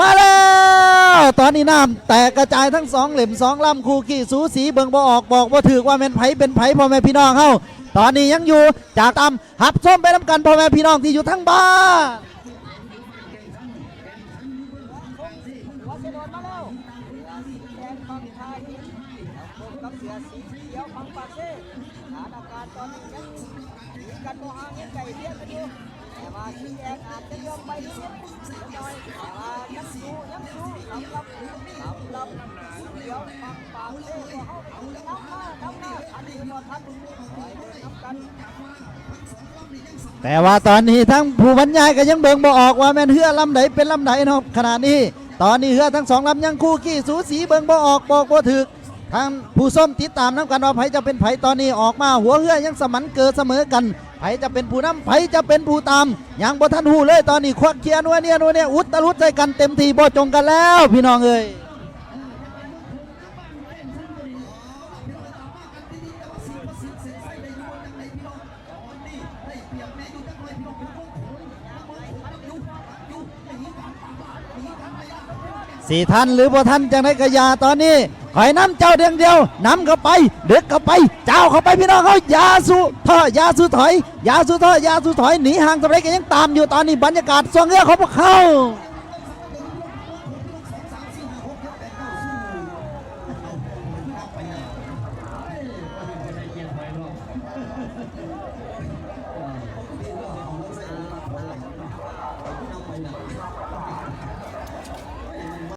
มาแล้วตอนนี้น้ำแตกกระจายทั้งสองเหล่มสองลำคู่ขี้สูสีเบิ่งบ่ออกบอกว่าถือว่าเป็นไผพ่อแม่พี่น้องเฮาตอนนี้ยังอยู่จากตำหับส้มไปน้ำกันพ่อแม่พี่น้องที่อยู่ทั้งบ้านแต่ว่าตอนนี้ทั้งผู้บรรยายก็ยังเบิ่งบ่ออกว่าแม่นเรือลำไหนเป็นลำไหนนะครับขณะนี้ตอนนี้เรือทั้งสองลำยังคู่ขี้สูสีเบิ่งบ่ออกบอกบ่ถึกทางผู้ส้มติดตามน้ำกันว่าไผจะเป็นไผตอนนี้ออกมาหัวเรือยังสมันเกิดเสมอกันไผจะเป็นผู้นำไผจะเป็นผู้ตามยังบ่ทันหูเลยตอนนี้ควักเคียนัวเนี่ยอุตรุดใจกันเต็มทีบ่จงกันแล้วพี่น้องเอ้ยสี่ท่านหรือบ่ท่านจังไรกระยาตอนนี้คอยน้ำเจ้าเดียวนำเข้าไปเด็กเข้าไปเจ้าเข้าไปพี่น้องเขายาสุท่อยาสุถอยยาสุท่อยาสุถอยหนีห่างตัวไรก็ยังตามอยู่ตอนนี้บรรยากาศส่งเรือของพวกเขา